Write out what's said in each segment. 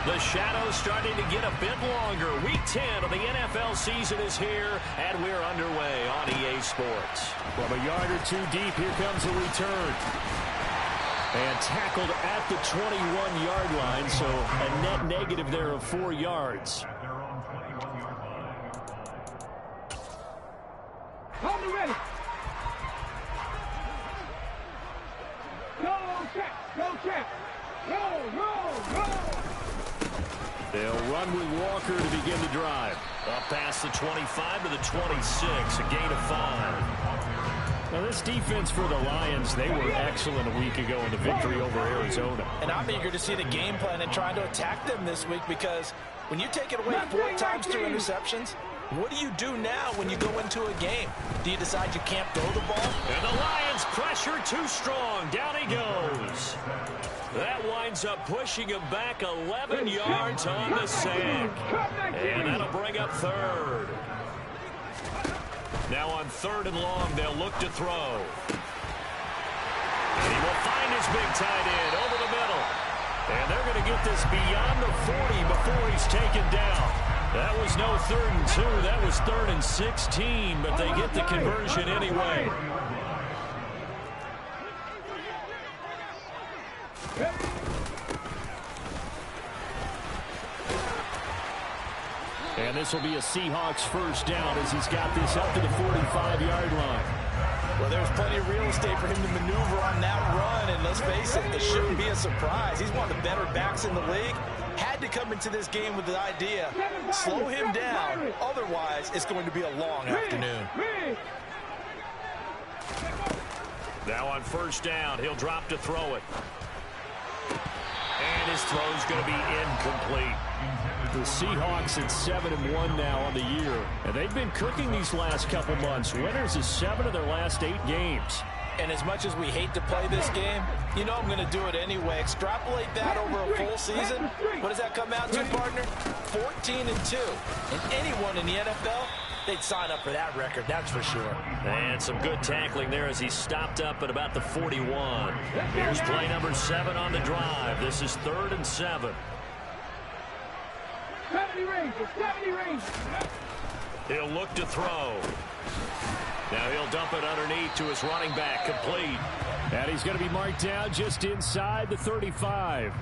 The shadow's starting to get a bit longer. Week 10 of the NFL season is here, and we're underway on EA Sports. From a yard or two deep, here comes a return. And tackled at the 21-yard line, so a net negative there of 4 yards. Hold it ready. Go, check. Go, check. Go. They'll run with Walker to begin the drive. Up past the 25 to the 26, a gain of 5. Now, this defense for the Lions, they were excellent a week ago in the victory over Arizona. And I'm eager to see the game plan and trying to attack them this week, because when you take it away 4 times through interceptions, what do you do now when you go into a game? Do you decide you can't throw the ball? And the Lions pressure too strong. Down he goes. That winds up pushing him back 11 yards on the sack. And that'll bring up third. Now on 3rd and long, they'll look to throw. And he will find his big tight end over the middle. And they're going to get this beyond the 40 before he's taken down. That was no 3rd and 2. That was 3rd and 16, but they get the conversion anyway. And this will be a Seahawks first down as he's got this up to the 45-yard line. Well, there's plenty of real estate for him to maneuver on that run, and let's face it, it shouldn't be a surprise. He's one of the better backs in the league. Had to come into this game with the idea, slow him down, otherwise it's going to be a long afternoon. Now on first down, he'll drop to throw it. And his throw's going to be incomplete. The Seahawks at 7-1 now on the year. And they've been cooking these last couple months. Winners of 7 of their last 8 games. And as much as we hate to play this game, you know I'm going to do it anyway. Extrapolate that over a full season. What does that come out to, partner? 14-2. And anyone in the NFL, they'd sign up for that record, that's for sure. And some good tackling there as he stopped up at about the 41. Here's play number 7 on the drive. This is 3rd and 7. 70 range. He'll look to throw. Now he'll dump it underneath to his running back, complete. And he's going to be marked down just inside the 35.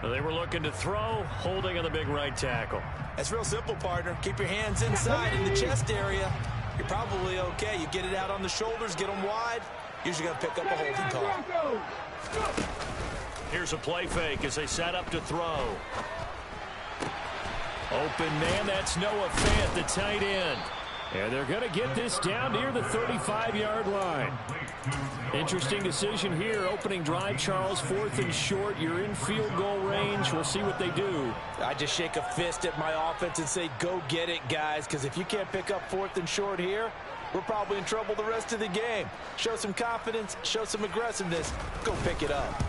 They were looking to throw, holding on the big right tackle. That's real simple, partner. Keep your hands inside in the chest area. You're probably okay. You get it out on the shoulders, get them wide. Usually going to pick up a holding call. Here's a play fake as they set up to throw. Open man, that's Noah Fant, the tight end. And they're going to get this down near the 35-yard line. Interesting decision here. Opening drive, Charles, 4th and short. You're in field goal range. We'll see what they do. I just shake a fist at my offense and say, go get it, guys, because if you can't pick up 4th and short here, we're probably in trouble the rest of the game. Show some confidence, show some aggressiveness. Go pick it up.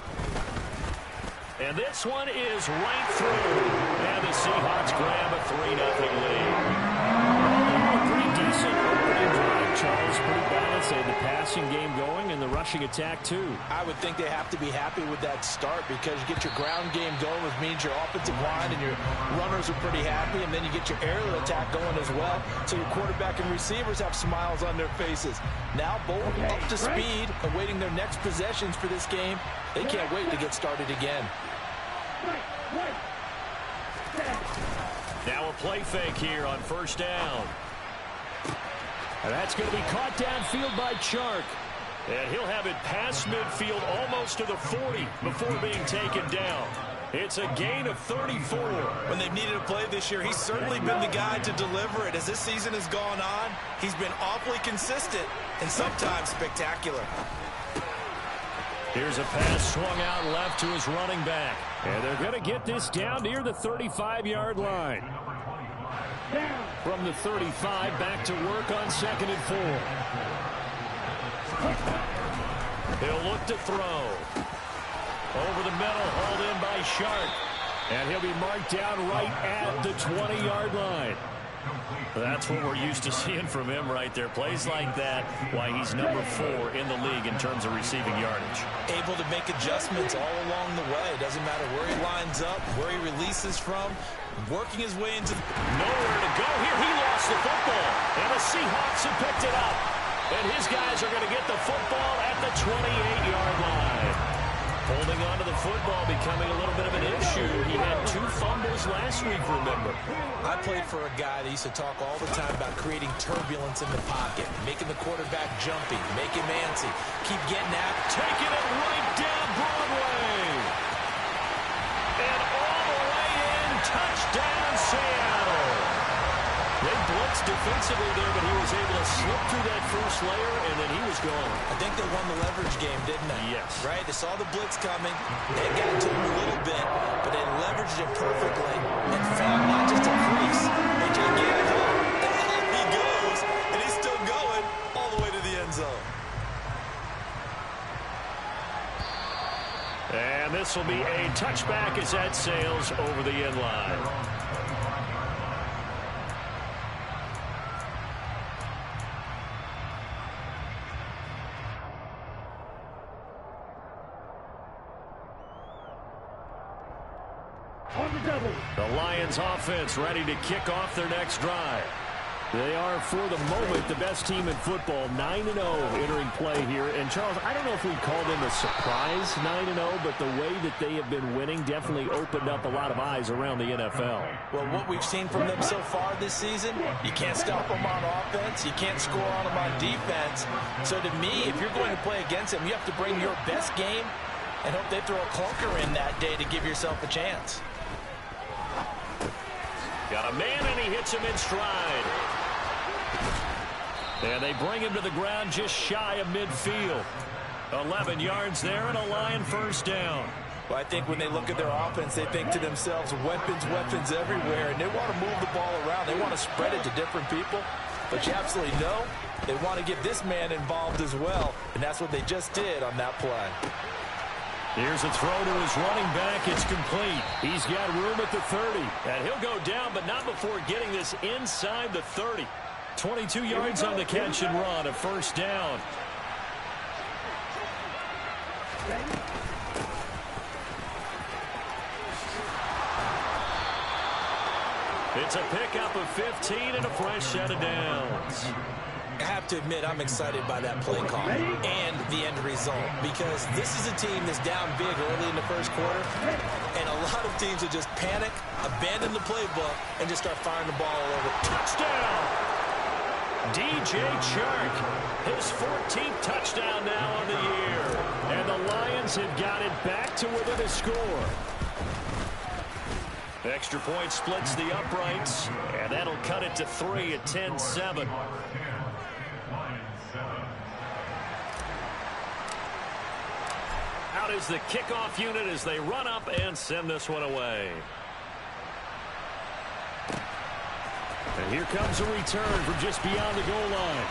And this one is right through. And the Seahawks grab a 3-0 lead. Pretty decent opening drive, Charles. Pretty balanced. They had the passing game going and the rushing attack, too. I would think they have to be happy with that start because you get your ground game going, which means your offensive line and your runners are pretty happy, and then you get your aerial attack going as well. So your quarterback and receivers have smiles on their faces. Now both up to speed, awaiting their next possessions for this game. They can't wait to get started again. Now a play fake here on first down. And that's going to be caught downfield by Chark. And he'll have it past midfield almost to the 40 before being taken down. It's a gain of 34. When they've needed a play this year, he's certainly been the guy to deliver it. As this season has gone on, he's been awfully consistent and sometimes spectacular. Here's a pass swung out left to his running back. And they're going to get this down near the 35-yard line. From the 35, back to work on 2nd and 4. He'll look to throw. Over the middle, hauled in by Sharp. And he'll be marked down right at the 20-yard line. That's what we're used to seeing from him right there. Plays like that, why he's number 4 in the league in terms of receiving yardage. Able to make adjustments all along the way. Doesn't matter where he lines up, where he releases from, working his way into nowhere to go here. He lost the football, and the Seahawks have picked it up. And his guys are going to get the football at the 28-yard line. Holding on to the football becoming a little bit of an issue. He had 2 fumbles last week, remember. I played for a guy that used to talk all the time about creating turbulence in the pocket, making the quarterback jumpy, making antsy, keep getting at, taking it right down Broadway. And all the way in, touchdown Seattle. They blitzed defensively there, but he was able to slip through that first layer, and then he was gone. I think they won the leverage game, didn't they? Yes. Right? They saw the blitz coming. They got to him a little bit, but they leveraged it perfectly and found not just a crease, a gigantic hole. And he goes, and he's still going all the way to the end zone. And this will be a touchback as that sails over the end line. The Lions offense ready to kick off their next drive. They are, for the moment, the best team in football, 9-0 entering play here. And, Charles, I don't know if we'd call them a surprise 9-0, but the way that they have been winning definitely opened up a lot of eyes around the NFL. Well, what we've seen from them so far this season, you can't stop them on offense. You can't score on them on defense. So, to me, if you're going to play against them, you have to bring your best game and hope they throw a clunker in that day to give yourself a chance. Got a man, and he hits him in stride. And they bring him to the ground just shy of midfield. 11 yards there and a Lion first down. Well, I think when they look at their offense, they think to themselves, weapons, weapons everywhere, and they want to move the ball around. They want to spread it to different people. But you absolutely know they want to get this man involved as well, and that's what they just did on that play. Here's a throw to his running back. It's complete. He's got room at the 30. And he'll go down, but not before getting this inside the 30. 22 yards on the catch and run, a first down. It's a pickup of 15 and a fresh set of downs. I have to admit, I'm excited by that play call and the end result, because this is a team that's down big early in the first quarter, and a lot of teams will just panic, abandon the playbook, and just start firing the ball all over. Touchdown! DJ Chark, his 14th touchdown now on the year, and the Lions have got it back to within a score. Extra point splits the uprights, and that'll cut it to 3 at 10-7. Out is the kickoff unit as they run up and send this one away. And here comes a return from just beyond the goal line.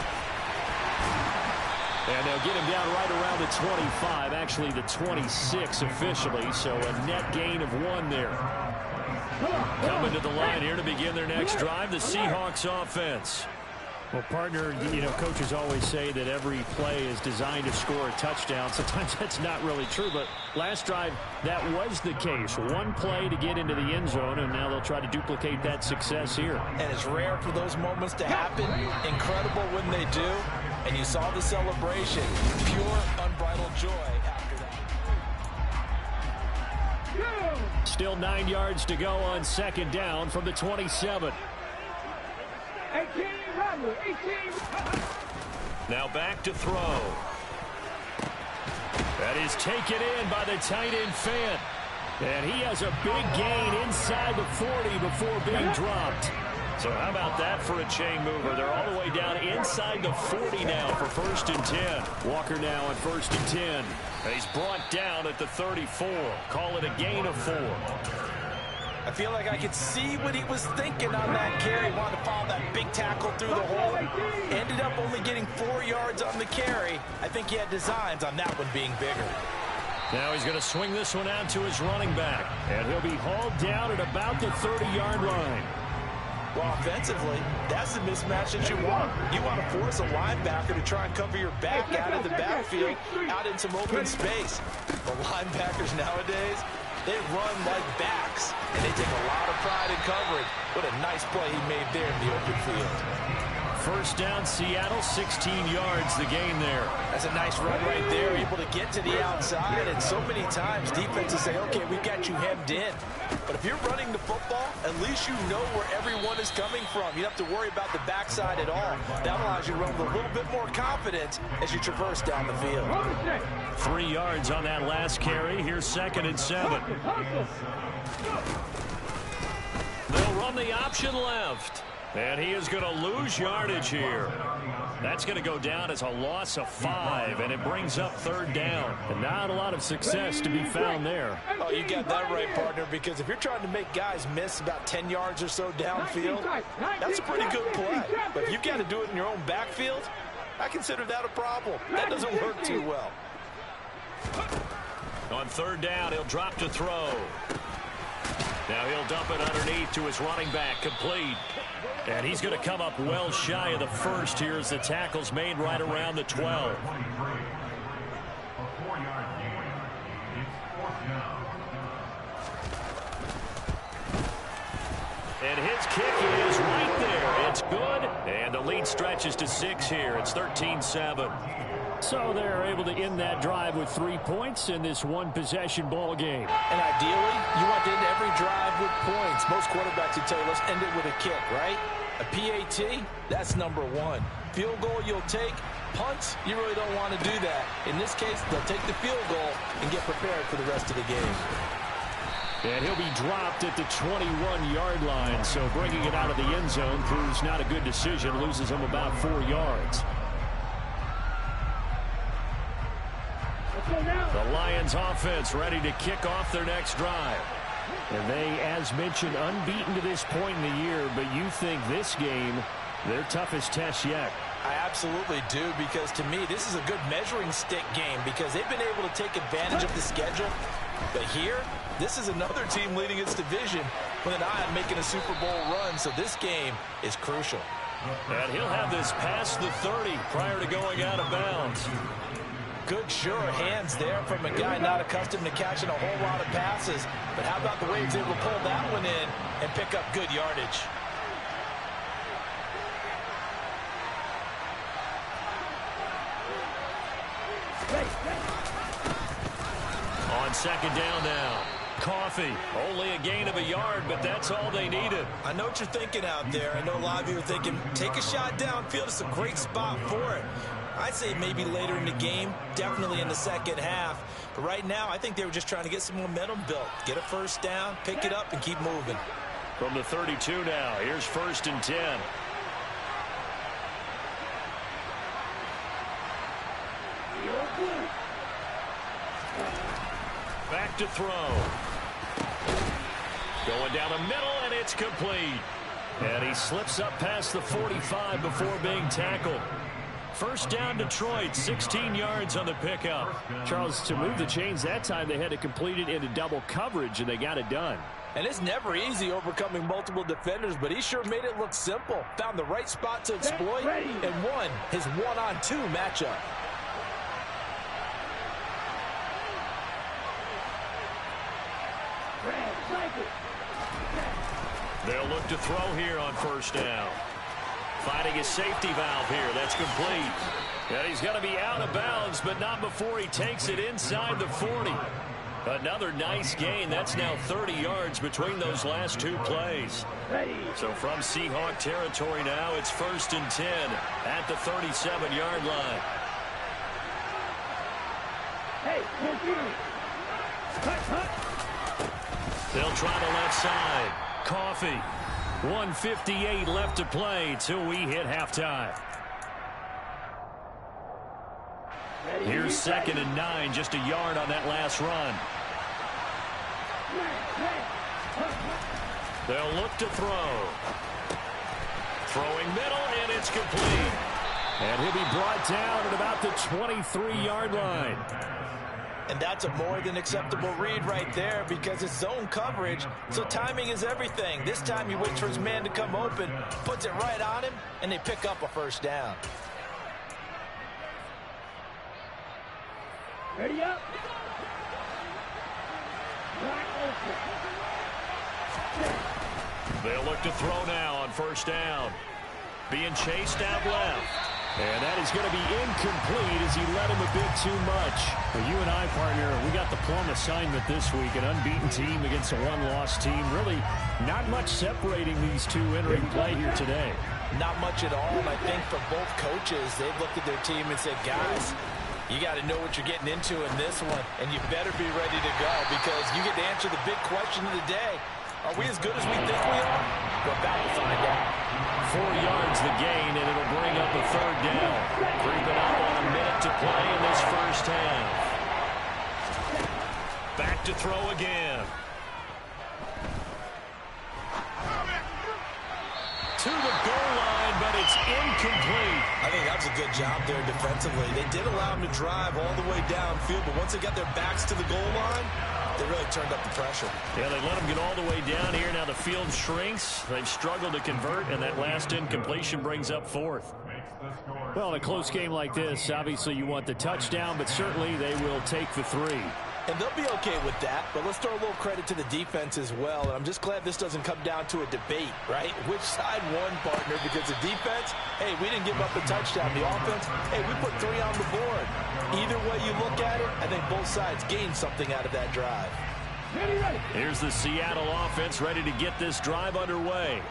And they'll get him down right around the 25, actually the 26 officially, so a net gain of 1 there. Coming to the line here to begin their next drive, the Seahawks offense. Well, partner, you know, coaches always say that every play is designed to score a touchdown. Sometimes that's not really true, but last drive, that was the case. One play to get into the end zone, and now they'll try to duplicate that success here. And it's rare for those moments to happen. Incredible when they do. And you saw the celebration. Pure, unbridled joy after that. Still 9 yards to go on second down from the 27. 18. Now back to throw. That is taken in by the tight end Fant. And he has a big gain inside the 40 before being dropped. So how about that for a chain mover? They're all the way down inside the 40 now for 1st and 10. Walker now on 1st and 10. He's brought down at the 34. Call it a gain of 4. I feel like I could see what he was thinking on that carry. Wanted to follow that big tackle through the hole. Ended up only getting 4 yards on the carry. I think he had designs on that one being bigger. Now he's going to swing this one out to his running back. And he'll be hauled down at about the 30-yard line. Well, offensively, that's the mismatch that you want. You want to force a linebacker to try and cover your back out of the backfield, out in some open space. The linebackers nowadays, they run like backs, and they take a lot of pride in covering. What a nice play he made there in the open field. First down, Seattle, 16 yards, the gain there. That's a nice run right there, able to get to the outside, and so many times defenses say, okay, we've got you hemmed in. But if you're running the football, at least you know where everyone is coming from. You don't have to worry about the backside at all. That allows you to run with a little bit more confidence as you traverse down the field. 3 yards on that last carry. Here's 2nd and 7. They'll run the option left. And he is going to lose yardage here. That's going to go down as a loss of 5, and it brings up 3rd down. And not a lot of success to be found there. Oh, you got that right, partner, because if you're trying to make guys miss about 10 yards or so downfield, that's a pretty good play. But if you've got to do it in your own backfield, I consider that a problem. That doesn't work too well. On 3rd down, he'll drop to throw. Now he'll dump it underneath to his running back, complete. And he's going to come up well shy of the first here as the tackle's made right around the 12. And his kick is right there. It's good. And the lead stretches to 6 here. It's 13-7. So they're able to end that drive with 3 points in this one-possession ball game. And ideally, you want to end every drive with points. Most quarterbacks would tell you, let's end it with a kick, right? A PAT, that's number 1. Field goal you'll take. Punts, you really don't want to do that. In this case, they'll take the field goal and get prepared for the rest of the game. And he'll be dropped at the 21-yard line. So bringing it out of the end zone proves not a good decision. Loses him about 4 yards. The Lions offense ready to kick off their next drive. And they, as mentioned, unbeaten to this point in the year, but you think this game, their toughest test yet. I absolutely do, because to me, this is a good measuring stick game because they've been able to take advantage of the schedule. But here, this is another team leading its division with an eye on making a Super Bowl run, so this game is crucial. And he'll have this past the 30 prior to going out of bounds. Good, sure hands there from a guy not accustomed to catching a whole lot of passes. But how about the way he's able to pull that one in and pick up good yardage? On 2nd down now. Coffee. Only a gain of a yard, but that's all they needed. I know what you're thinking out there. I know a lot of you are thinking, take a shot downfield. It's a great spot for it. I'd say maybe later in the game, definitely in the second half. But right now, I think they were just trying to get some momentum built. Get a first down, pick it up, and keep moving. From the 32 now, here's 1st and 10. Back to throw. Going down the middle, and it's complete. And he slips up past the 45 before being tackled. First down, Detroit, 16 yards on the pickup. Charles, to move the chains that time, they had to complete it into double coverage, and they got it done. And it's never easy overcoming multiple defenders, but he sure made it look simple. Found the right spot to exploit and won his one-on-two matchup. They'll look to throw here on 1st down. Finding his safety valve here. That's complete. And he's going to be out of bounds, but not before he takes it inside the 40. Another nice gain. That's now 30 yards between those last 2 plays. So from Seahawk territory now, it's 1st and 10 at the 37-yard line. They'll try the left side. Coffee. 1:58 left to play till we hit halftime. Here's 2nd and 9, just a yard on that last run. They'll look to throw. Throwing middle, and it's complete. And he'll be brought down at about the 23-yard line. And that's a more than acceptable read right there because it's zone coverage, so timing is everything. This time he waits for his man to come open, puts it right on him, and they pick up a first down. Ready up. They'll look to throw now on first down. Being chased out left. And that is going to be incomplete as he led him a bit too much. Well, you and I, partner, we got the plum assignment this week. An unbeaten team against a one-loss team. Really not much separating these two entering play here today. Not much at all, and I think for both coaches, they've looked at their team and said, guys, you got to know what you're getting into in this one, and you better be ready to go because you get to answer the big question of the day. Are we as good as we think we are? We're about to find out. 4 yards the gain, and it'll bring up a third down. Creeping up on a minute to play in this first half. Back to throw again. To the goal line, but it's incomplete. I think that's a good job there defensively. They did allow him to drive all the way downfield, but once they got their backs to the goal line, they really turned up the pressure. Yeah, they let him get all the way down here. Now the field shrinks. They've struggled to convert, and that last incompletion brings up fourth. Well, in a close game like this, obviously you want the touchdown, but certainly they will take the 3. And they'll be okay with that, but let's throw a little credit to the defense as well. And I'm just glad this doesn't come down to a debate, right? Which side won, partner? Because the defense, hey, we didn't give up a touchdown. The offense, hey, we put 3 on the board. Either way you look at it, I think both sides gained something out of that drive. Here's the Seattle offense ready to get this drive underway.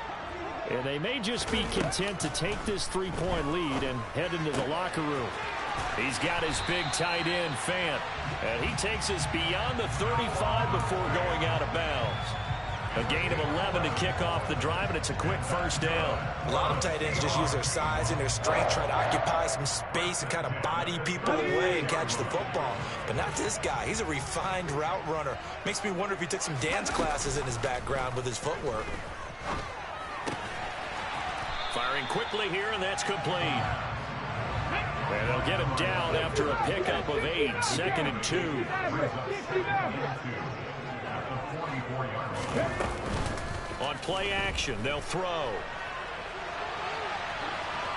And they may just be content to take this 3-point lead and head into the locker room. He's got his big tight end, Fant. And he takes us beyond the 35 before going out of bounds. A gain of 11 to kick off the drive, and it's a quick first down. A lot of tight ends just use their size and their strength, try to occupy some space and kind of body people away and catch the football. But not this guy. He's a refined route runner. Makes me wonder if he took some dance classes in his background with his footwork. Firing quickly here, and that's complete. And they'll get him down after a pickup of 8, 2nd and 2. On play action, they'll throw.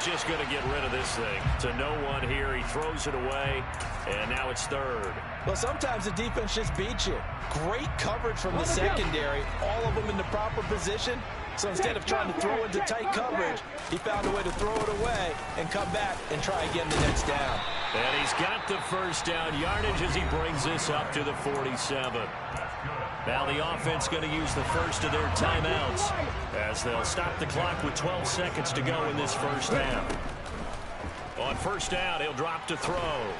Just going to get rid of this thing. To no one here. He throws it away, and now it's 3rd. Well, sometimes the defense just beats you. Great coverage from the secondary. All of them in the proper position. So instead of trying to throw into tight coverage, he found a way to throw it away and come back and try again the next down. And he's got the first down yardage as he brings this up to the 47. Now the offense going to use the first of their timeouts as they'll stop the clock with 12 seconds to go in this first half. On first down, he'll drop to throw.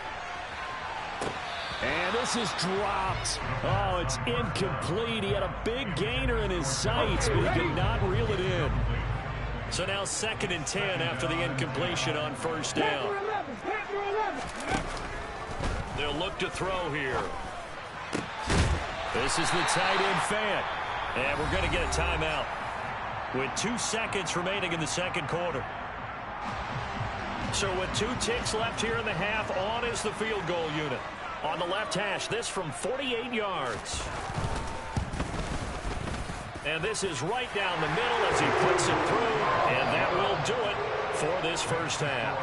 And this is dropped. Oh, it's incomplete. He had a big gainer in his sights, but he could not reel it in. So now 2nd and 10 after the incompletion on first down. They'll look to throw here. This is the tight end, Fant. And we're going to get a timeout with 2 seconds remaining in the second quarter. So with 2 ticks left here in the half, on is the field goal unit. On the left hash, this from 48 yards. And this is right down the middle as he puts it through. And that will do it for this first half.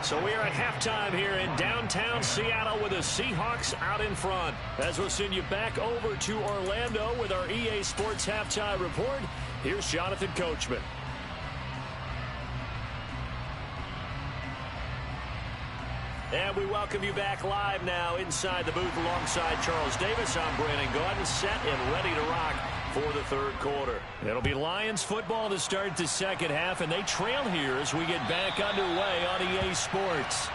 So we are at halftime here in downtown Seattle with the Seahawks out in front. As we'll send you back over to Orlando with our EA Sports Halftime Report, here's Jonathan Coachman. And we welcome you back live now inside the booth alongside Charles Davis. I'm Brandon Gaudin, set and ready to rock for the third quarter. It'll be Lions football to start the second half, and they trail here as we get back underway on EA Sports.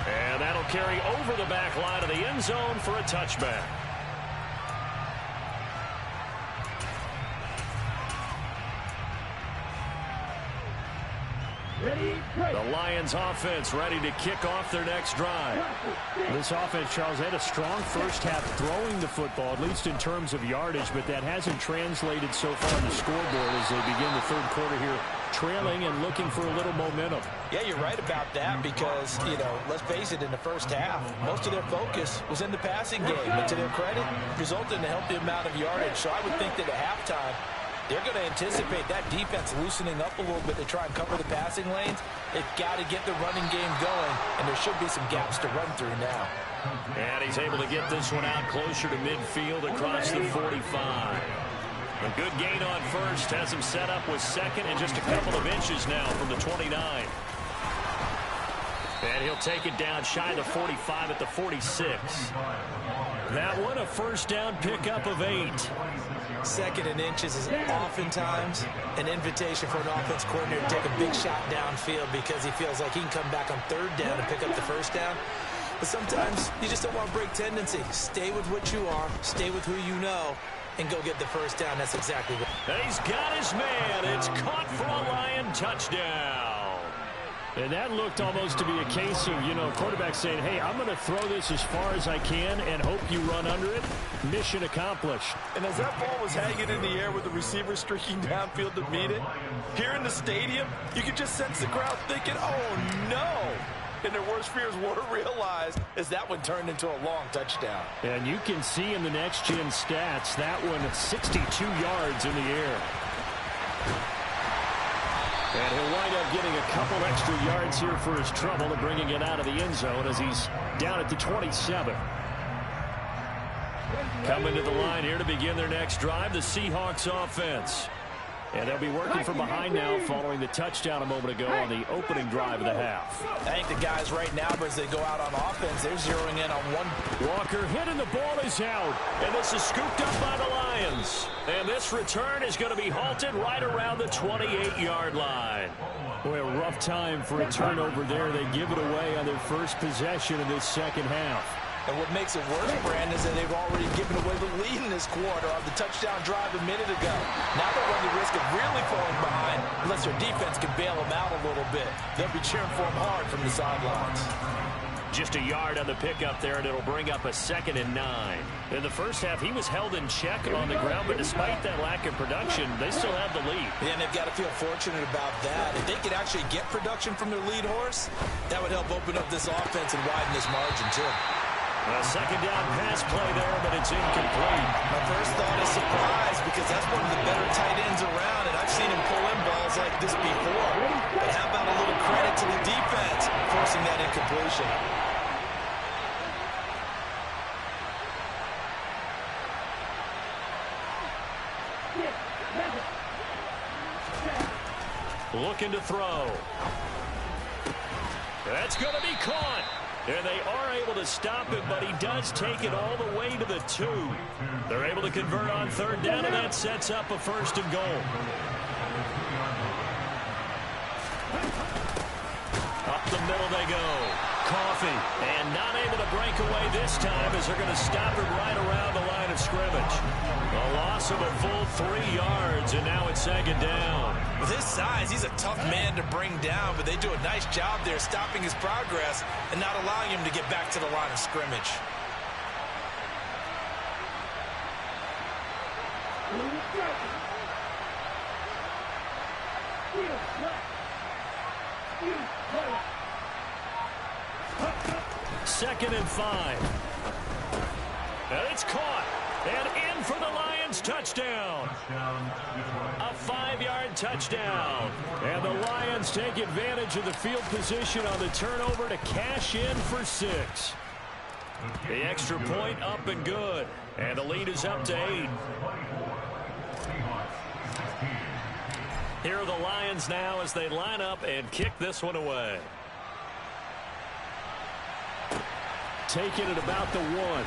And that'll carry over the back line of the end zone for a touchback. Ready The Lions offense ready to kick off their next drive. This offense, Charles, had a strong first half throwing the football, at least in terms of yardage, but that hasn't translated so far on the scoreboard as they begin the third quarter here, trailing and looking for a little momentum. Yeah, you're right about that because, you know, let's face it, in the first half, most of their focus was in the passing game. But to their credit, resulted in a healthy amount of yardage. So I would think that at halftime, they're going to anticipate that defense loosening up a little bit to try and cover the passing lanes. They've got to get the running game going, and there should be some gaps to run through now. And he's able to get this one out closer to midfield across the 45. A good gain on first has him set up with second and just a couple of inches now from the 29. And he'll take it down shy of the 45 at the 46. That one a first down pickup of 8. Second and inches is oftentimes an invitation for an offense coordinator to take a big shot downfield because he feels like he can come back on third down and pick up the first down. But sometimes you just don't want to break tendency. Stay with what you are, stay with who you know, and go get the first down. That's exactly what. And he's got his man. It's caught for a Lion touchdown. And that looked almost to be a case of, you know, quarterback saying, hey, I'm going to throw this as far as I can and hope you run under it. Mission accomplished. And as that ball was hanging in the air with the receiver streaking downfield to meet it, here in the stadium, you could just sense the crowd thinking, oh, no. And their worst fears were realized as that one turned into a long touchdown. And you can see in the next-gen stats, that one at 62 yards in the air. And he'll wind up getting a couple extra yards here for his trouble and bringing it out of the end zone as he's down at the 27. Coming to the line here to begin their next drive, the Seahawks offense. And they'll be working from behind now following the touchdown a moment ago on the opening drive of the half. I think the guys right now, as they go out on offense, they're zeroing in on one. Walker hit and the ball is out. And this is scooped up by the Lions. And this return is going to be halted right around the 28-yard line. Boy, a rough time for a turnover there. They give it away on their first possession in this second half. And what makes it worse, Brandon, is that they've already given away the lead in this quarter on the touchdown drive a minute ago. Now they run the risk of really falling behind unless their defense can bail them out a little bit. They'll be cheering for them hard from the sidelines. Just a yard on the pickup there, and it'll bring up a 2nd and 9. In the first half, he was held in check on the ground, but despite that lack of production, they still have the lead. Yeah, and they've got to feel fortunate about that. If they could actually get production from their lead horse, that would help open up this offense and widen this margin, too. A second down pass play there, but it's incomplete. My first thought is surprise because that's one of the better tight ends around, and I've seen him pull in balls like this before. But how about a little credit to the defense forcing that incompletion? Looking to throw. That's going to be caught. And they are able to stop him, but he does take it all the way to the 2. They're able to convert on third down, and that sets up a 1st and goal. Up the middle they go. Coffee, and not able to break away this time as they're going to stop him right around the line of scrimmage. A loss of a full 3 yards, and now it's 2nd down. With his size, he's a tough man to bring down, but they do a nice job there stopping his progress and not allowing him to get back to the line of scrimmage. Second and 5. And it's caught. And in for the Lions touchdown. A 5-yard touchdown. And the Lions take advantage of the field position on the turnover to cash in for 6. The extra point up and good. And the lead is up to 8. Here are the Lions now as they line up and kick this one away. Taking it about the 1.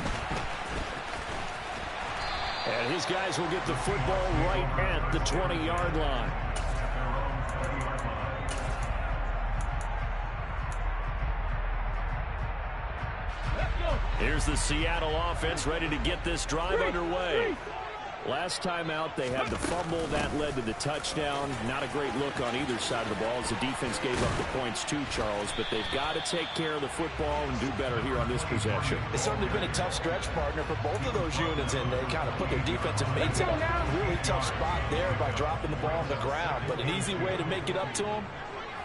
And his guys will get the football right at the 20-yard line. Here's the Seattle offense ready to get this drive underway. Last time out, they had the fumble. That led to the touchdown. Not a great look on either side of the ball as the defense gave up the points too, Charles. But they've got to take care of the football and do better here on this possession. It's certainly been a tough stretch, partner, for both of those units, and they kind of put their defensive mates in a really tough spot there by dropping the ball on the ground. But an easy way to make it up to them,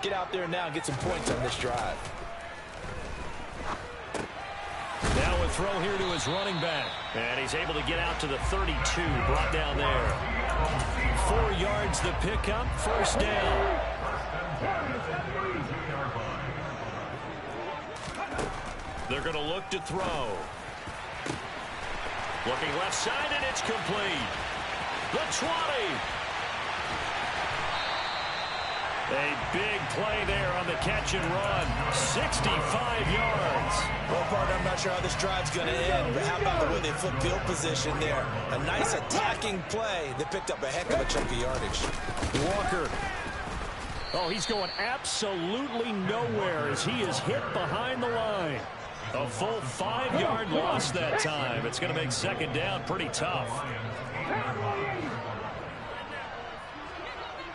get out there now and get some points on this drive. Now a throw here to his running back. And he's able to get out to the 32, brought down there. 4 yards the pickup, first down. They're going to look to throw. Looking left side, and it's complete. The 20. A big play there on the catch and run. 65 yards. Well, partner, I'm not sure how this drive's going to end, but how about the way they flip field position there? A nice attacking play that picked up a heck of a chunk of yardage. Walker. Oh, he's going absolutely nowhere as he is hit behind the line. A full 5-yard loss that time. It's going to make second down pretty tough.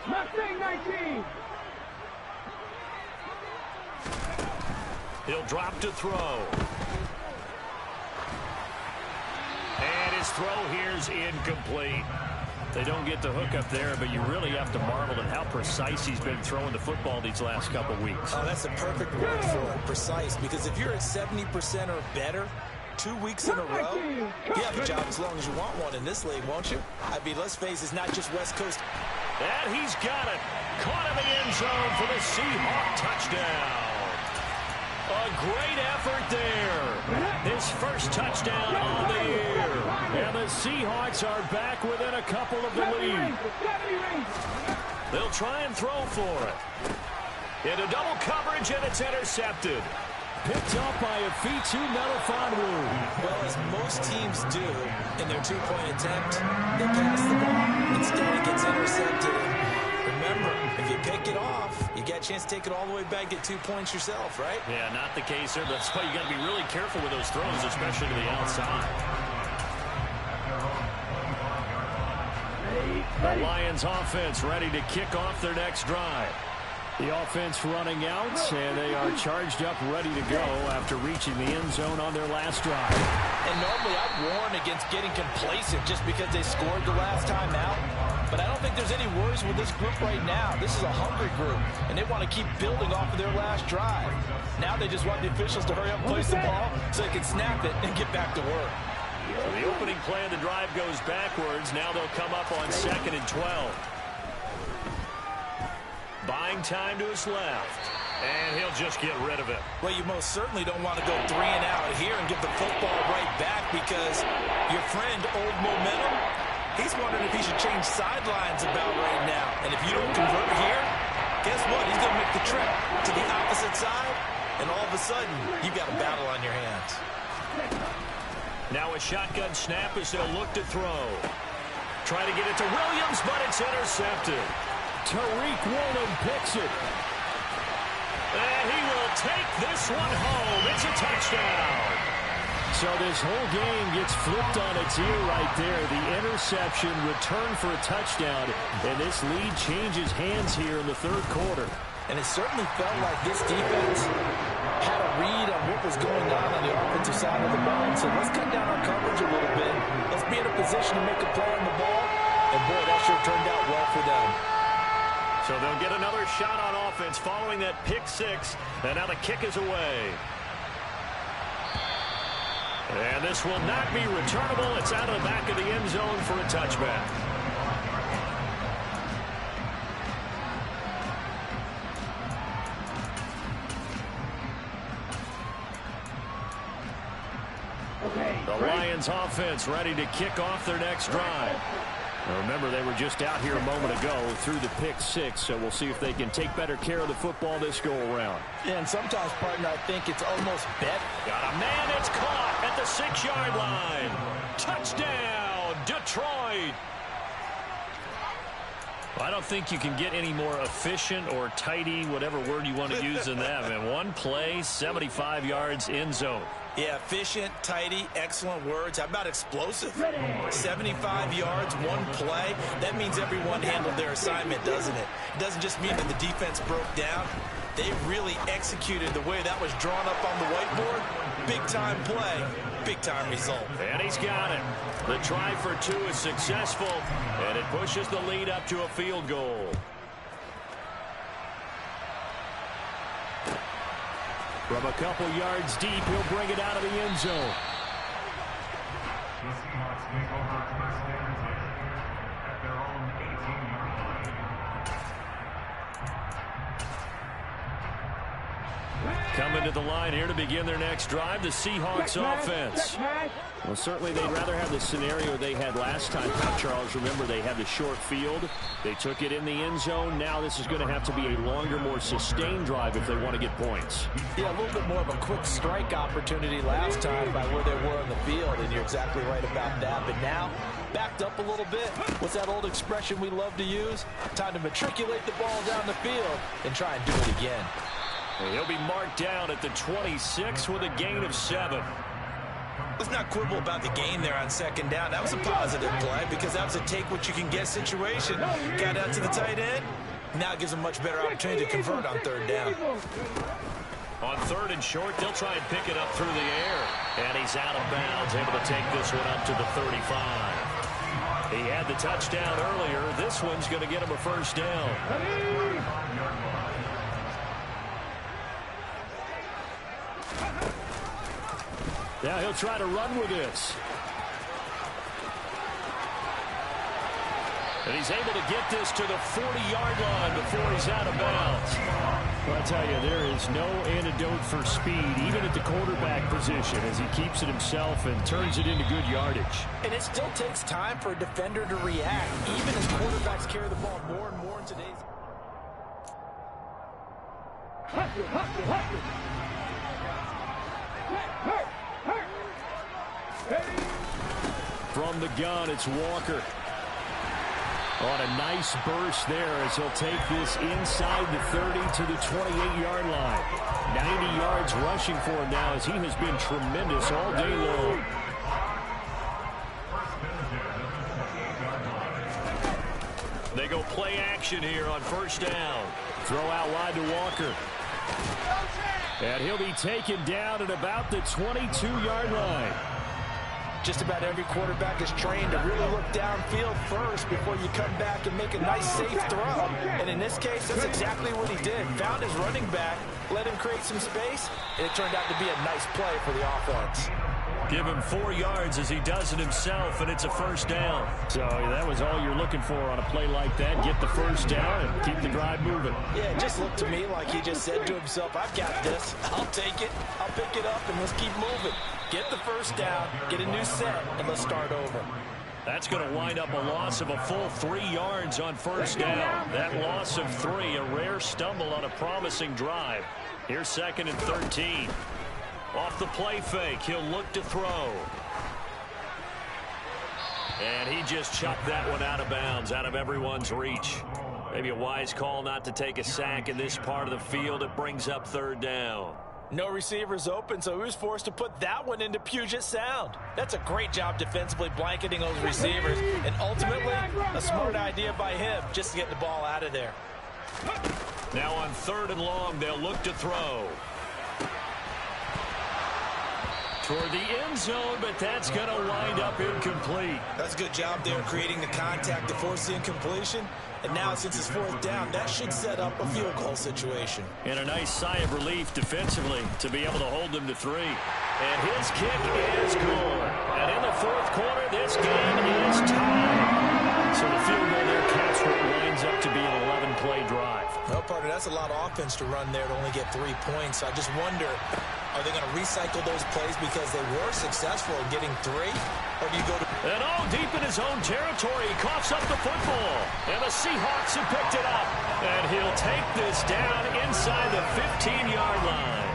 Mustang 19. He'll drop to throw. And his throw here's incomplete. They don't get the hook up there, but you really have to marvel at how precise he's been throwing the football these last couple weeks. Oh, that's the perfect word for it, precise, because if you're at 70% or better 2 weeks in a row, you have a job as long as you want one in this league, won't you? I mean, let's face it, it's not just West Coast. And he's got it. Caught in the end zone for the Seahawk touchdown. A great effort there. His first touchdown on the year. And the Seahawks are back within a couple of the lead. They'll try and throw for it. Into double coverage, and it's intercepted. Picked up by a Fitu Melifonwu. Well, as most teams do in their two-point attempt, they pass the ball. Instead, it gets intercepted. Remember, if you pick it off, you get a chance to take it all the way back, get 2 points yourself, right? Yeah, not the case there. That's why you got to be really careful with those throws, especially to the outside. The Lions offense ready to kick off their next drive. The offense running out, and they are charged up, ready to go after reaching the end zone on their last drive. And normally I'd warn against getting complacent just because they scored the last time out. But I don't think there's any worries with this group right now. This is a hungry group, and they want to keep building off of their last drive. Now they just want the officials to hurry up and place the ball so they can snap it and get back to work. So the opening play of the drive goes backwards. Now they'll come up on 2nd and 12. Buying time to his left. And he'll just get rid of it. Well, you most certainly don't want to go 3 and out here and get the football right back because your friend, Old Momentum, he's wondering if he should change sidelines about right now. And if you don't convert here, guess what? He's going to make the trip to the opposite side, and all of a sudden, you've got a battle on your hands. Now a shotgun snap as they'll look to throw. Try to get it to Williams, but it's intercepted. Tariq Woolen picks it. And he will take this one home. It's a touchdown. So this whole game gets flipped on its ear right there. The interception, return for a touchdown, and this lead changes hands here in the third quarter. And it certainly felt like this defense had a read on what was going on the offensive side of the ball. So let's cut down our coverage a little bit. Let's be in a position to make a play on the ball. And boy, that sure turned out well for them. So they'll get another shot on offense following that pick 6. And now the kick is away. And this will not be returnable. It's out of the back of the end zone for a touchback. The Lions offense ready to kick off their next drive. Now remember, they were just out here a moment ago through the pick 6, so we'll see if they can take better care of the football this go-around. Yeah, and sometimes, partner, I think it's almost bet. Got a man, it's caught at the 6-yard line. Touchdown, Detroit. I don't think you can get any more efficient or tidy, whatever word you want to use in that. Man, one play, 75 yards in zone. Yeah, efficient, tidy, excellent words. How about explosive? 75 yards, one play. That means everyone handled their assignment, doesn't it? It doesn't just mean that the defense broke down. They really executed the way that was drawn up on the whiteboard. Big-time play, big-time result. And he's got it. The try for two is successful, and it pushes the lead up to a field goal. From a couple yards deep, he'll bring it out of the end zone. Coming to the line here to begin their next drive, the Seahawks offense. Well, certainly they'd rather have the scenario they had last time, Charles. Remember, they had the short field. They took it in the end zone. Now this is going to have to be a longer, more sustained drive if they want to get points. Yeah, a little bit more of a quick strike opportunity last time by where they were on the field, and you're exactly right about that. But now, backed up a little bit. What's that old expression we love to use? Time to matriculate the ball down the field and try and do it again. And he'll be marked down at the 26 with a gain of 7. Let's not quibble about the gain there on second down. That was a positive play because that was a take-what-you-can-get situation. Got out to the tight end. Now it gives them much better opportunity to convert on third down. On third and short, they'll try and pick it up through the air. And he's out of bounds, able to take this one up to the 35. He had the touchdown earlier. This one's going to get him a first down. Now he'll try to run with this. And he's able to get this to the 40-yard line before he's out of bounds. Well, I tell you, there is no antidote for speed, even at the quarterback position, as he keeps it himself and turns it into good yardage. And it still takes time for a defender to react, even as quarterbacks carry the ball more and more in today's... From the gun, it's Walker. On a nice burst there as he'll take this inside the 30 to the 28-yard line. 90 yards rushing for him now as he has been tremendous all day long. They go play action here on first down. Throw out wide to Walker. And he'll be taken down at about the 22-yard line. Just about every quarterback is trained to really look downfield first before you come back and make a nice, safe throw. And in this case, that's exactly what he did. Found his running back, let him create some space, and it turned out to be a nice play for the offense. Give him 4 yards as he does it himself, and it's a first down. So that was all you're looking for on a play like that. Get the first down and keep the drive moving. Yeah, it just looked to me like he just said to himself, I've got this. I'll take it. I'll pick it up, and let's keep moving. Get the first down, get a new set, and let's start over. That's going to wind up a loss of a full 3 yards on first down. That loss of 3, a rare stumble on a promising drive. Here's 2nd and 13. Off the play fake, he'll look to throw. And he just chucked that one out of bounds, out of everyone's reach. Maybe a wise call not to take a sack in this part of the field. It brings up third down. No receivers open, so he was forced to put that one into Puget Sound. That's a great job defensively blanketing those receivers, and ultimately a smart idea by him just to get the ball out of there. Now on 3rd and long, they'll look to throw. Toward the end zone, but that's going to wind up incomplete. That's a good job there creating the contact to force the incompletion. And now, since it's 4th down, that should set up a field goal situation. And a nice sigh of relief defensively to be able to hold them to 3. And his kick is good. And in the 4th quarter, this game is tied. So the field goal there counts for it, winds up to be an 11-play drive. Well, partner, that's a lot of offense to run there to only get 3 points. So I just wonder, are they going to recycle those plays because they were successful in getting 3? Or do you go to... And all deep in his own territory, he coughs up the football. And the Seahawks have picked it up. And he'll take this down inside the 15-yard line.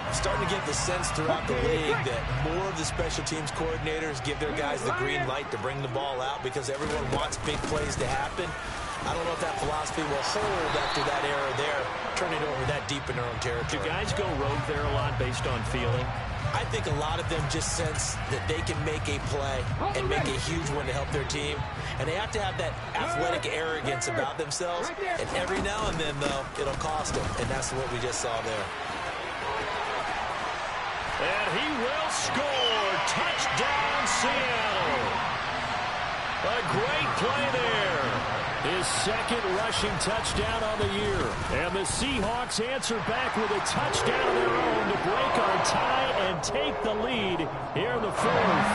I'm starting to get the sense throughout the league that more of the special teams coordinators give their guys the green light to bring the ball out because everyone wants big plays to happen. I don't know if that philosophy will hold after that error there, turning it over that deep in their own territory. Do guys go rogue there a lot based on feeling? I think a lot of them just sense that they can make a play and make a huge one to help their team. And they have to have that athletic arrogance about themselves. And every now and then, though, it'll cost them. And that's what we just saw there. And he will score. Touchdown, Seattle. A great play there. His second rushing touchdown on the year. And the Seahawks answer back with a touchdown of their own to break our tie and take the lead here in the fourth.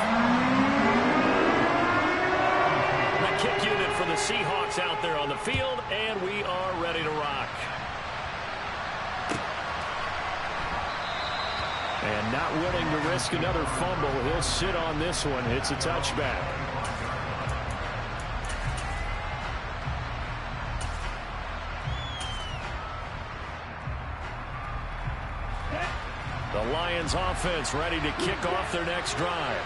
The kick unit for the Seahawks out there on the field, and we are ready to rock. And not willing to risk another fumble, he'll sit on this one. It's a touchback. The Lions offense ready to kick off their next drive.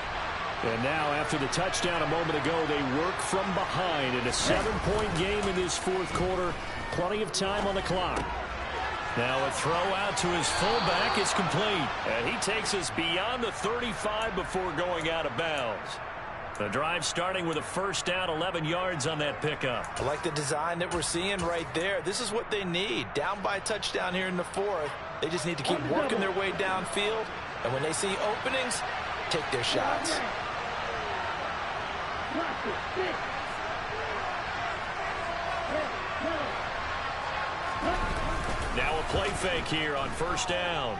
And now after the touchdown a moment ago, they work from behind in a 7-point game in this fourth quarter. Plenty of time on the clock. Now a throw out to his fullback is complete. And he takes us beyond the 35 before going out of bounds. The drive starting with a first down, 11 yards on that pickup. I like the design that we're seeing right there. This is what they need. Down by a touchdown here in the fourth. They just need to keep working their way downfield. And when they see openings, take their shots. Now a play fake here on first down.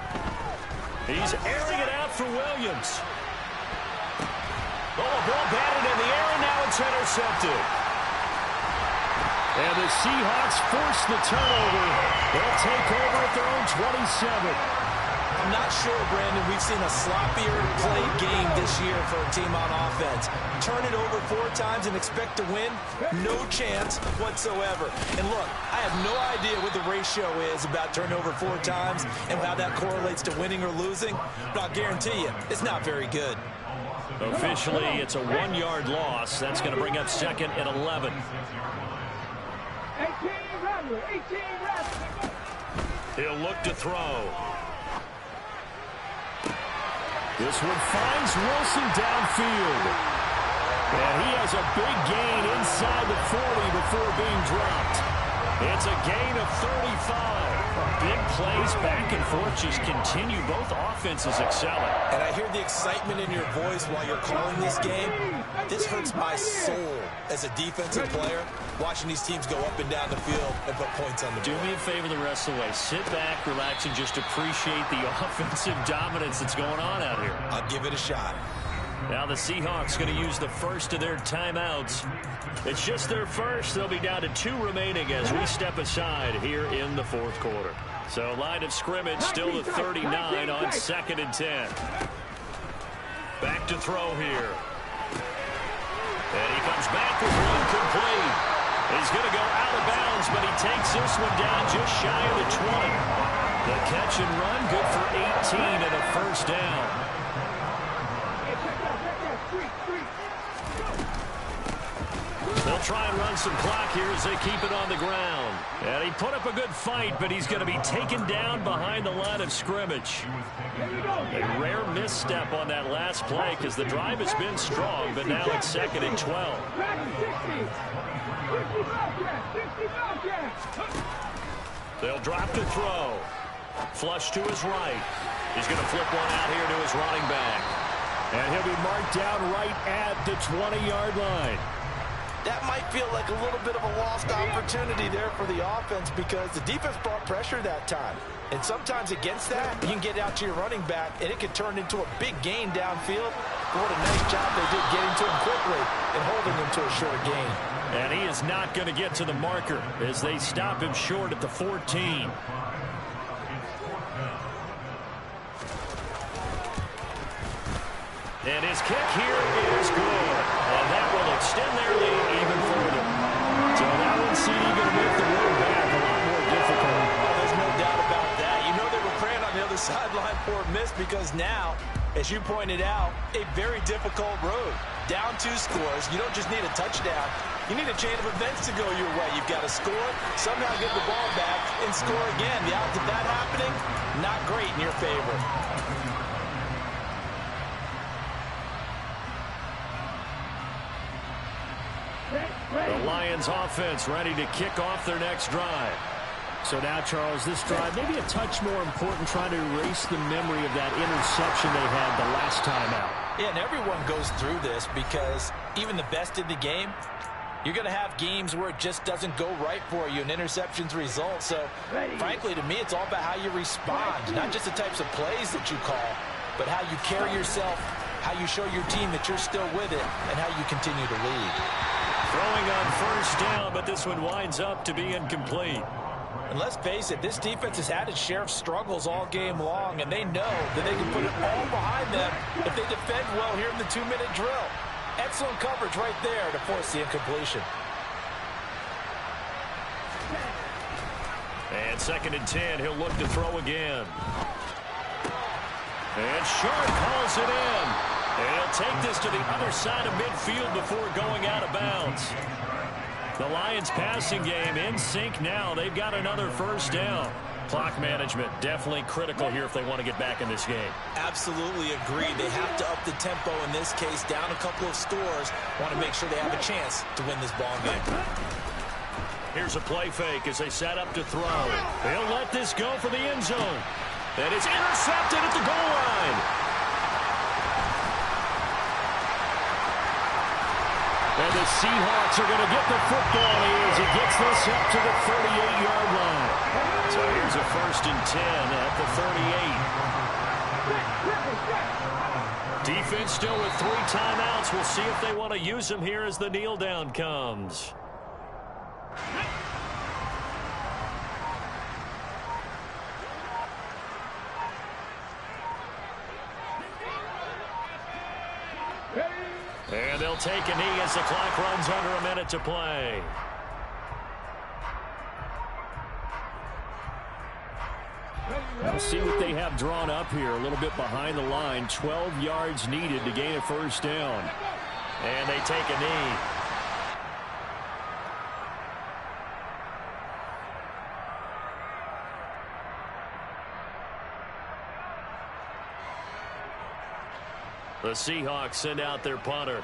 He's airing it out for Williams. Oh, a ball batted in the air, and now it's intercepted. And the Seahawks force the turnover. They'll take over at their own 27. I'm not sure, Brandon, we've seen a sloppier played game this year for a team on offense. Turn it over 4 times and expect to win? No chance whatsoever. And look, I have no idea what the ratio is about turning over 4 times and how that correlates to winning or losing, but I'll guarantee you, it's not very good. Officially, it's a 1-yard loss. That's going to bring up second and 11. 18 He'll look to throw. This one finds Wilson downfield. And he has a big gain inside the 40 before being dropped. It's a gain of 35. Big plays back and forth just continue. Both offenses excelling. And I hear the excitement in your voice while you're calling this game. This hurts my soul as a defensive player, watching these teams go up and down the field and put points on the board. Do me a favor the rest of the way. Sit back, relax, and just appreciate the offensive dominance that's going on out here. I'll give it a shot. Now the Seahawks going to use the first of their timeouts. It's just their first. They'll be down to 2 remaining as we step aside here in the fourth quarter. So line of scrimmage still the 39 on 2nd and 10. Back to throw here. And he comes back with one complete. He's going to go out of bounds, but he takes this one down just shy of the 20. The catch and run good for 18 and a first down. They'll try and run some clock here as they keep it on the ground. And he put up a good fight, but he's going to be taken down behind the line of scrimmage. A rare misstep on that last play because the drive has been strong, but now it's 2nd and 12. They'll drop to throw. Flush to his right. He's going to flip one out here to his running back. And he'll be marked down right at the 20-yard line. That might feel like a little bit of a lost opportunity there for the offense because the defense brought pressure that time. And sometimes against that, you can get out to your running back, and it could turn into a big gain downfield. But what a nice job they did getting to him quickly and holding him to a short gain. And he is not going to get to the marker as they stop him short at the 14. And his kick here is good. And that will extend their lead even further. So that one CD going to make the road back a lot more difficult. Oh, there's no doubt about that. You know they were praying on the other sideline for a miss because now As you pointed out, a very difficult road. Down 2 scores. You don't just need a touchdown. You need a chain of events to go your way. You've got to score, somehow get the ball back, and score again. The odds of that happening, not great in your favor. The Lions offense ready to kick off their next drive. So now, Charles, this drive maybe a touch more important, trying to erase the memory of that interception they had the last time out. Yeah, and everyone goes through this because even the best in the game, you're going to have games where it just doesn't go right for you and interceptions result. So, frankly, to me, it's all about how you respond, not just the types of plays that you call, but how you carry yourself, how you show your team that you're still with it, and how you continue to lead. Throwing on first down, but this one winds up to be incomplete. And let's face it, this defense has had its share of struggles all game long, and they know that they can put it all behind them if they defend well here in the 2-minute drill. Excellent coverage right there to force the incompletion. And 2nd and 10, he'll look to throw again. And Sharp hauls it in. And he'll take this to the other side of midfield before going out of bounds. The Lions passing game in sync now. They've got another first down. Clock management definitely critical here if they want to get back in this game. Absolutely agreed. They have to up the tempo in this case, down a couple of scores. Want to make sure they have a chance to win this ball game. Here's a play fake as they set up to throw. They'll let this go for the end zone. And it's intercepted at the goal line. And the Seahawks are going to get the football as he gets this up to the 38-yard line. So here's a 1st and 10 at the 38. Defense still with 3 timeouts. We'll see if they want to use them here as the kneel down comes. And they'll take a knee as the clock runs under a minute to play. We'll see what they have drawn up here. A little bit behind the line. 12 yards needed to gain a first down. And they take a knee. The Seahawks send out their punter.